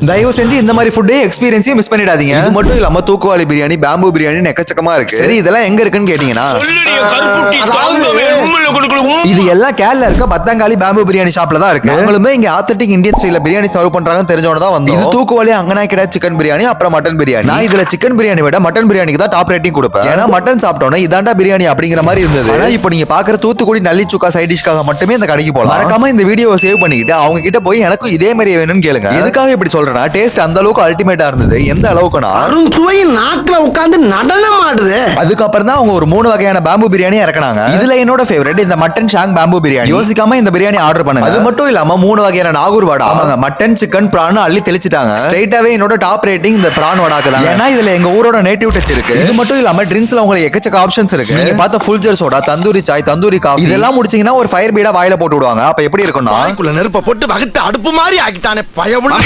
தயவு செஞ்சு இந்த மாதிரி ஃபுட் எக்ஸ்பீரியன்ஸையும் மிஸ் பண்ணிடாதீங்க. இது மட்டும் இல்லாம தூக்குவாளி பிரியாணி, பேம்பு பிரியாணி எக்கச்சக்கமா இருக்கு. சரி, இதெல்லாம் எங்க இருக்குன்னு கேட்டீங்கன்னா இது எல்லாம் கேரளா இருக்க பத்தாங்காலி பேம்பு பிரியாணி ஷாப்ல தான் இருக்கு. நாங்களுமே இங்க ஆத்தென்டிக் இந்தியன் ஸ்டைல்ல பிரியாணி சர்வ் பண்றாங்கன்னு தெரிஞ்சோட தான் வந்தோம். இது தூக்குவாளி அங்கனாக்கிடா சிக்கன் பிரியாணி, அப்புறம் மட்டன் பிரியாணி. நான் இதுல சிக்கன் பிரியாணி விட மட்டன் பிரியாணிக்கு தான் டாப் ரேட்டிங் கொடுப்பேன். ஏன்னா மட்டன் சாப்பிட்டோன்னே இதாண்டா பிரியாணி அப்படிங்கிற மாதிரி இருந்தது. ஆனா இப்போ நீங்க பாக்குற தூத்துக்குடி நல்லி சுக்கா சைட் டிஷ்காக மட்டுமே இந்த கடைக்கு போலாம். மறக்காம இந்த வீடியோவை சேவ் பண்ணிக்கிட்டு அவங்க கிட்ட போய் எனக்கும் இதே மாதிரி வேணும்னு கேளுங்க. எதுக்காக இப்படி சொல்றேன்னா டேஸ்ட் அந்த அளவுக்கு அல்டிமேட்டா இருந்தது. எந்த அளவுக்குனா சுவை நாக்குல உட்கார்ந்து நடனம் ஆடுது. அதுக்கப்புறம் தான் அவங்க ஒரு 3 வகையான பேம்பு பிரியாணி இறக்குனாங்க. இதுல என்னோட ஃபேவரட் இந்த மட்டன் ஷாங் பேம்பு பிரியாணி. யோசிக்காம இந்த பிரியாணி ஆர்டர் பண்ணுங்க. அது மட்டும் இல்லாம 3 வகையான நாகூர் வடை. அவங்க மட்டன் சிக்கன் பிரான் அள்ளி தெளிச்சிட்டாங்க. ஸ்ட்ரைட்டாவே என்னோட டாப் ரேட்டிங் இந்த பிரான் வடாக்கு தான். ஏன்னா இதுல எங்க ஊரோட நேட்டிவ் டச் இருக்கு. இது மட்டும் இல்லாம ட்ரிங்க்ஸ்ல உங்களுக்கு எக்கச்சக்க ஆப்ஷன்ஸ் இருக்கு. நீங்க பார்த்த full jar soda, tandoori chai, tandoori coffee இதெல்லாம் முடிச்சீங்கன்னா ஒரு ஃபயர் பீடா வாயில போட்டு விடுவாங்க. அப்ப எப்படி இருக்கும்னா நெருப்ப போட்டு வகுத்து அடுப்பு மாதிரி ஆக்கிட்டானே பயமுள்ள